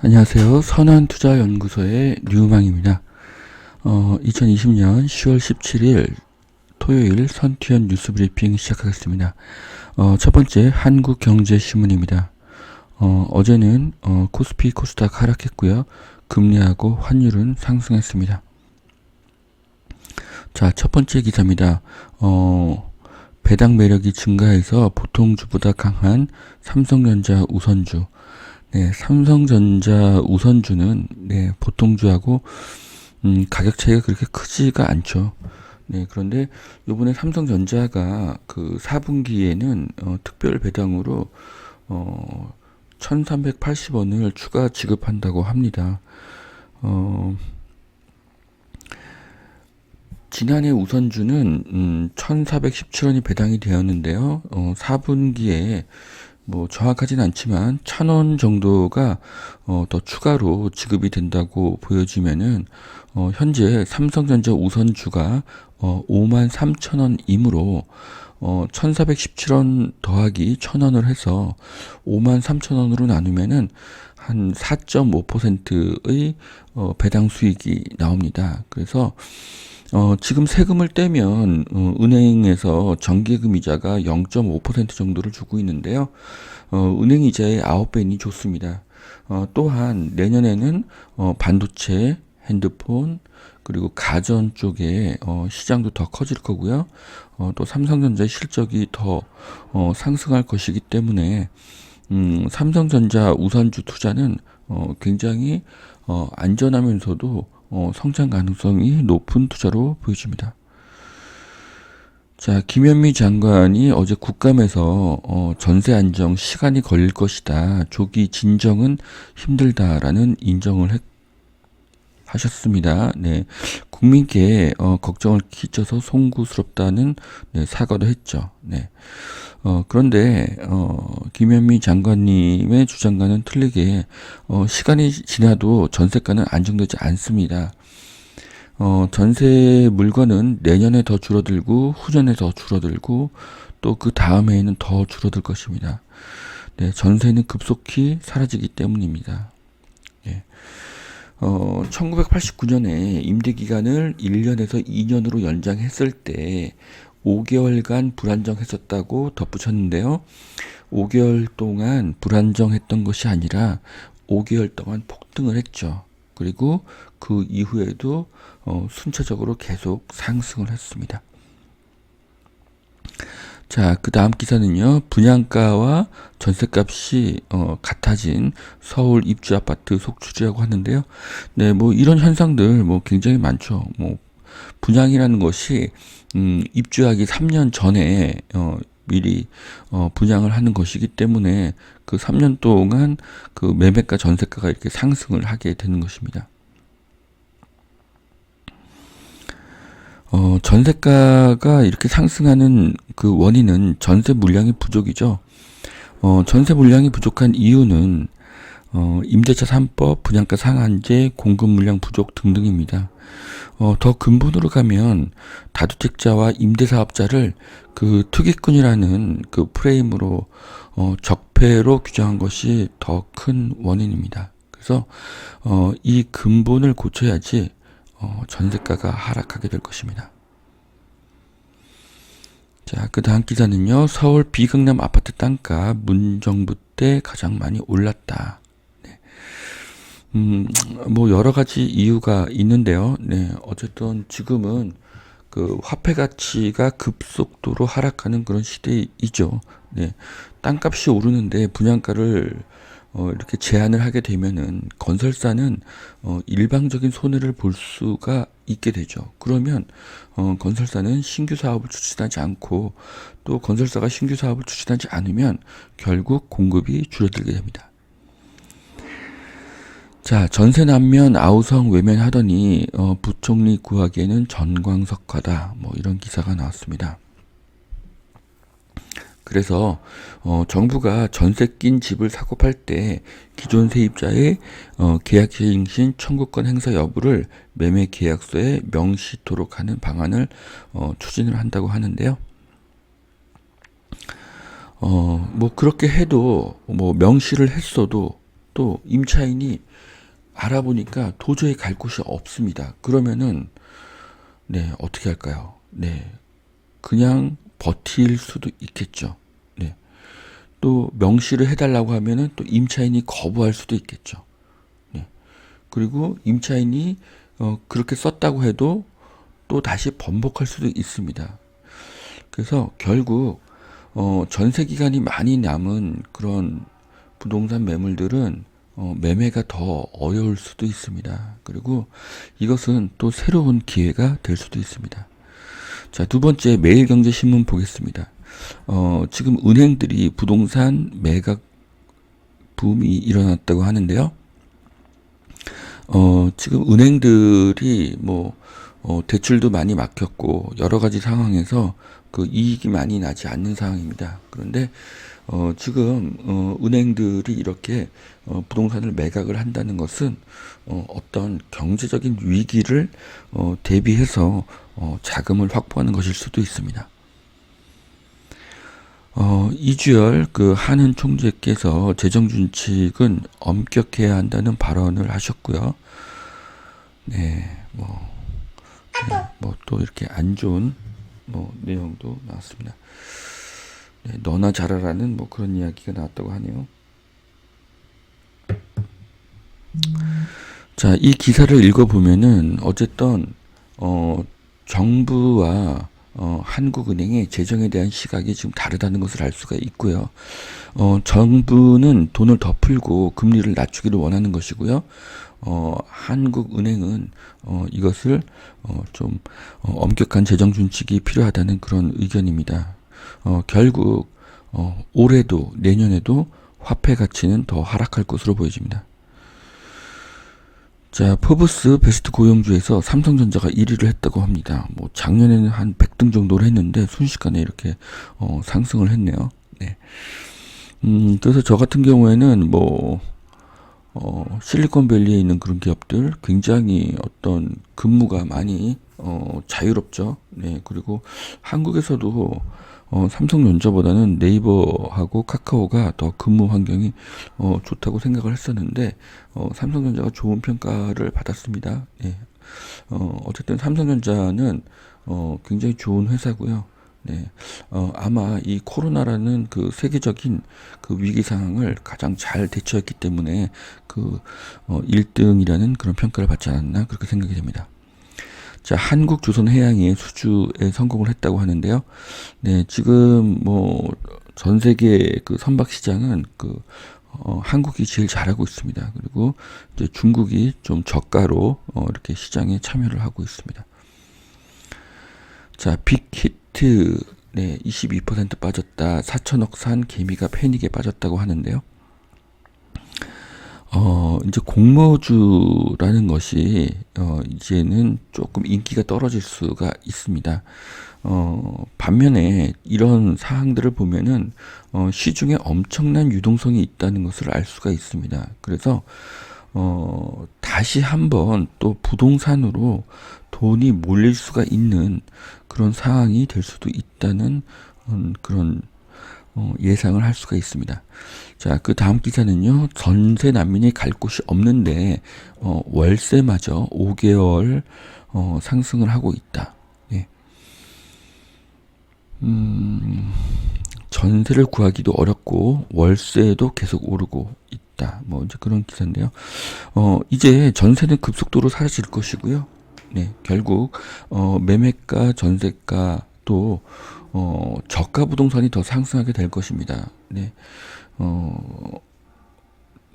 안녕하세요. 선한투자연구소의 류망입니다. 2020년 10월 17일 토요일 선투연 뉴스브리핑 시작하겠습니다. 첫 번째 한국경제신문입니다. 어제는 코스피 코스닥 하락했고요. 금리하고 환율은 상승했습니다. 자, 첫 번째 기사입니다. 배당 매력이 증가해서 보통주보다 강한 삼성전자 우선주. 네, 삼성전자 우선주는 보통주하고 가격 차이가 그렇게 크지가 않죠. 네, 그런데 요번에 삼성전자가 그 4분기에는 특별 배당으로 1,380원을 추가 지급한다고 합니다. 지난해 우선주는 1,417원이 배당이 되었는데요. 4분기에 뭐 정확하진 않지만 1,000원 정도가 더 추가로 지급이 된다고 보여지면은 현재 삼성전자 우선주가 53,000원이므로 1,417원 더하기 1,000원을 해서 53,000원으로 나누면은 한 4.5%의 배당 수익이 나옵니다. 그래서 지금 세금을 떼면 은행에서 정기금 이자가 0.5% 정도를 주고 있는데요. 은행 이자의 9배니 좋습니다. 또한 내년에는 반도체, 핸드폰, 그리고 가전 쪽에 시장도 더 커질 거고요. 또 삼성전자의 실적이 더 상승할 것이기 때문에 삼성전자 우선주 투자는 굉장히 안전하면서도 성장 가능성이 높은 투자로 보여집니다. 자, 김현미 장관이 어제 국감에서 전세 안정 시간이 걸릴 것이다. 조기 진정은 힘들다라는 인정을 하셨습니다. 네, 국민께 걱정을 끼쳐서 송구스럽다는 사과도 했죠. 네. 그런데 김현미 장관님의 주장과는 틀리게 시간이 지나도 전세가는 안정되지 않습니다. 전세 물건은 내년에 더 줄어들고 후년에 더 줄어들고 또 그 다음해에는 더 줄어들 것입니다. 네, 전세는 급속히 사라지기 때문입니다. 예. 1989년에 임대기간을 1년에서 2년으로 연장했을 때 5개월간 불안정했었다고 덧붙였는데요. 5개월 동안 불안정했던 것이 아니라 5개월 동안 폭등을 했죠. 그리고 그 이후에도 순차적으로 계속 상승을 했습니다. 자, 그 다음 기사는요. 분양가와 전셋값이 같아진 서울 입주 아파트 속출이라고 하는데요. 네, 뭐 이런 현상들 뭐 굉장히 많죠. 뭐 분양이라는 것이 입주하기 3년 전에 미리 분양을 하는 것이기 때문에 그 3년 동안 그 매매가 전세가가 이렇게 상승을 하게 되는 것입니다. 전세가가 이렇게 상승하는 그 원인은 전세 물량이 부족이죠. 전세 물량이 부족한 이유는 임대차 3법, 분양가 상한제, 공급 물량 부족 등등입니다. 더 근본으로 가면 다주택자와 임대사업자를 그 투기꾼이라는 그 프레임으로 적폐로 규정한 것이 더 큰 원인입니다. 그래서 이 근본을 고쳐야지 전세가가 하락하게 될 것입니다. 자, 그 다음 기사는요. 서울 비강남 아파트 땅가 문정부 때 가장 많이 올랐다. 뭐 여러 가지 이유가 있는데요. 네, 어쨌든 지금은 그 화폐 가치가 급속도로 하락하는 그런 시대이죠. 네, 땅값이 오르는데 분양가를 이렇게 제한을 하게 되면은 건설사는 일방적인 손해를 볼 수가 있게 되죠. 그러면 건설사는 신규 사업을 추진하지 않고 또 건설사가 신규 사업을 추진하지 않으면 결국 공급이 줄어들게 됩니다. 자, 전세 난면 아우성 외면하더니 부총리 구하기에는 전광석화다. 뭐 이런 기사가 나왔습니다. 그래서 정부가 전세 낀 집을 사고 팔 때 기존 세입자의 계약갱신 청구권 행사 여부를 매매 계약서에 명시토록 하는 방안을 추진을 한다고 하는데요. 뭐 그렇게 해도 뭐 명시를 했어도 또 임차인이 알아보니까 도저히 갈 곳이 없습니다. 그러면은 네, 어떻게 할까요? 네, 그냥 버틸 수도 있겠죠. 네. 또 명시를 해달라고 하면은 또 임차인이 거부할 수도 있겠죠. 네. 그리고 임차인이 그렇게 썼다고 해도 또 다시 번복할 수도 있습니다. 그래서 결국 전세 기간이 많이 남은 그런 부동산 매물들은 매매가 더 어려울 수도 있습니다. 그리고 이것은 또 새로운 기회가 될 수도 있습니다. 자, 두 번째 매일경제신문 보겠습니다. 지금 은행들이 부동산 매각 붐이 일어났다고 하는데요. 지금 은행들이 뭐 대출도 많이 막혔고 여러 가지 상황에서 그 이익이 많이 나지 않는 상황입니다. 그런데 지금 은행들이 이렇게 부동산을 매각을 한다는 것은 어떤 경제적인 위기를 대비해서 자금을 확보하는 것일 수도 있습니다. 이주열 그 한은 총재께서 재정 준칙은 엄격해야 한다는 발언을 하셨고요. 네, 뭐 또 이렇게 안 좋은 뭐 내용도 나왔습니다. 네, 너나 잘하라는 뭐 그런 이야기가 나왔다고 하네요. 자, 이 기사를 읽어보면은 어쨌든 정부와 한국은행의 재정에 대한 시각이 지금 다르다는 것을 알 수가 있고요. 정부는 돈을 더 풀고 금리를 낮추기를 원하는 것이고요. 한국은행은 이것을 좀 엄격한 재정 준칙이 필요하다는 그런 의견입니다. 결국 올해도 내년에도 화폐 가치는 더 하락할 것으로 보여집니다. 자, 포브스 베스트 고용주에서 삼성전자가 1위를 했다고 합니다. 뭐 작년에는 한 100등 정도를 했는데 순식간에 이렇게 상승을 했네요. 네. 그래서 저 같은 경우에는 뭐 실리콘밸리에 있는 그런 기업들 굉장히 어떤 근무가 많이 자유롭죠. 네. 그리고 한국에서도 삼성전자보다는 네이버하고 카카오가 더 근무 환경이 좋다고 생각을 했었는데 삼성전자가 좋은 평가를 받았습니다. 네. 어쨌든 삼성전자는 굉장히 좋은 회사고요. 네. 아마 이 코로나라는 그 세계적인 그 위기 상황을 가장 잘 대처했기 때문에 그 1등이라는 그런 평가를 받지 않았나 그렇게 생각이 됩니다. 자, 한국조선해양이 수주에 성공을 했다고 하는데요. 네, 지금 뭐 전 세계 그 선박 시장은 그 한국이 제일 잘하고 있습니다. 그리고 이제 중국이 좀 저가로 이렇게 시장에 참여를 하고 있습니다. 자, 빅히트 네, 22% 빠졌다. 4천억 산 개미가 패닉에 빠졌다고 하는데요. 이제 공모주라는 것이 이제는 조금 인기가 떨어질 수가 있습니다. 반면에 이런 사항들을 보면은 시중에 엄청난 유동성이 있다는 것을 알 수가 있습니다. 그래서 다시 한번 또 부동산으로 돈이 몰릴 수가 있는 그런 상황이 될 수도 있다는 그런 예상을 할 수가 있습니다. 자, 그 다음 기사는요. 전세 난민이 갈 곳이 없는데 월세마저 5개월 상승을 하고 있다. 네. 전세를 구하기도 어렵고 월세도 계속 오르고 있다. 뭐 이제 그런 기사인데요. 이제 전세는 급속도로 사라질 것이고요. 네, 결국 매매가, 전세가 또 저가 부동산이 더 상승하게 될 것입니다. 네,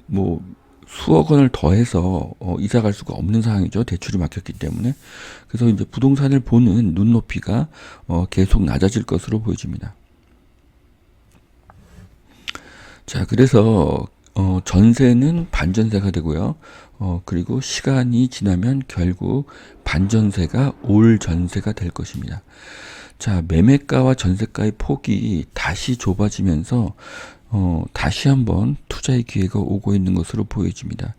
뭐 수억 원을 더해서 이사 갈 수가 없는 상황이죠. 대출이 막혔기 때문에. 그래서 이제 부동산을 보는 눈높이가 계속 낮아질 것으로 보여집니다. 자, 그래서 전세는 반전세가 되고요. 그리고 시간이 지나면 결국 반전세가 올 전세가 될 것입니다. 자, 매매가와 전세가의 폭이 다시 좁아지면서 다시 한번 투자의 기회가 오고 있는 것으로 보여집니다.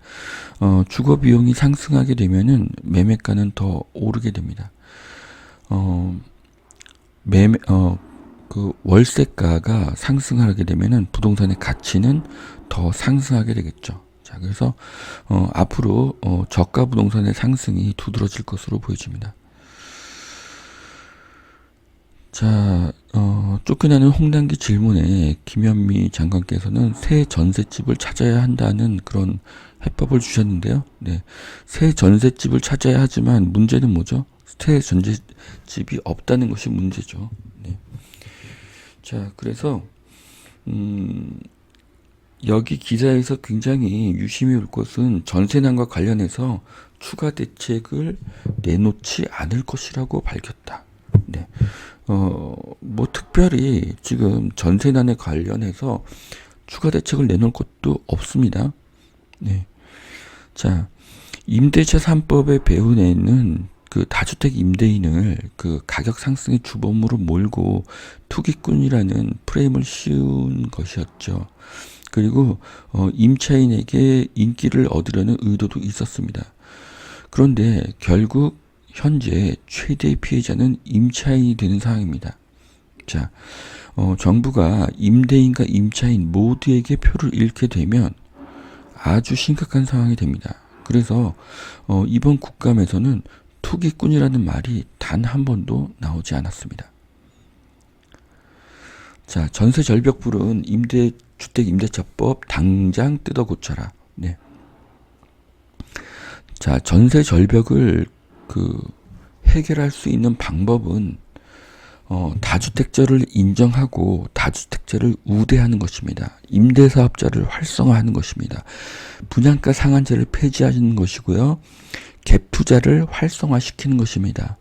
주거 비용이 상승하게 되면은 매매가는 더 오르게 됩니다. 매매 그 월세가가 상승하게 되면은 부동산의 가치는 더 상승하게 되겠죠. 자, 그래서 앞으로 저가 부동산의 상승이 두드러질 것으로 보여집니다. 자, 쫓겨나는 홍단기 질문에 김현미 장관께서는 새 전셋집을 찾아야 한다는 그런 해법을 주셨는데요. 네, 새 전셋집을 찾아야 하지만 문제는 뭐죠? 새 전셋집이 없다는 것이 문제죠. 네. 자, 그래서 여기 기사에서 굉장히 유심히 볼 것은 전세난과 관련해서 추가 대책을 내놓지 않을 것이라고 밝혔다. 네. 뭐 특별히 지금 전세난에 관련해서 추가 대책을 내놓을 것도 없습니다. 네. 자, 임대차 3법의 배후에는 그 다주택 임대인을 그 가격 상승의 주범으로 몰고 투기꾼이라는 프레임을 씌운 것이었죠. 그리고 임차인에게 인기를 얻으려는 의도도 있었습니다. 그런데 결국 현재 최대의 피해자는 임차인이 되는 상황입니다. 자, 정부가 임대인과 임차인 모두에게 표를 잃게 되면 아주 심각한 상황이 됩니다. 그래서 이번 국감에서는 투기꾼이라는 말이 단 한 번도 나오지 않았습니다. 자, 전세 절벽불은 주택 임대차법 당장 뜯어 고쳐라. 네. 자, 전세 절벽을 해결할 수 있는 방법은 다주택자를 인정하고 다주택자를 우대하는 것입니다. 임대사업자를 활성화하는 것입니다. 분양가 상한제를 폐지하는 것이고요. 갭 투자를 활성화시키는 것입니다.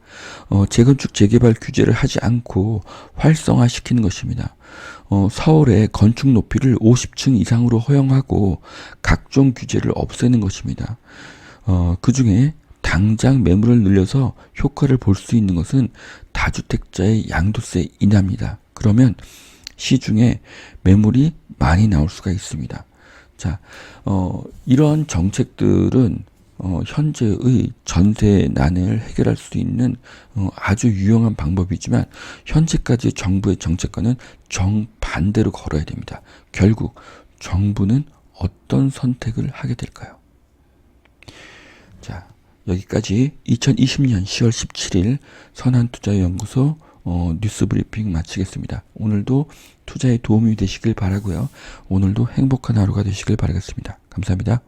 재건축 재개발 규제를 하지 않고 활성화시키는 것입니다. 서울의 건축 높이를 50층 이상으로 허용하고 각종 규제를 없애는 것입니다. 그 중에 당장 매물을 늘려서 효과를 볼 수 있는 것은 다주택자의 양도세 인하입니다. 그러면 시중에 매물이 많이 나올 수가 있습니다. 자, 이러한 정책들은 현재의 전세난을 해결할 수 있는 아주 유용한 방법이지만 현재까지 정부의 정책과는 정반대로 걸어야 됩니다. 결국 정부는 어떤 선택을 하게 될까요? 자, 여기까지 2020년 10월 17일 선한투자연구소 뉴스 브리핑 마치겠습니다. 오늘도 투자에 도움이 되시길 바라고요. 오늘도 행복한 하루가 되시길 바라겠습니다. 감사합니다.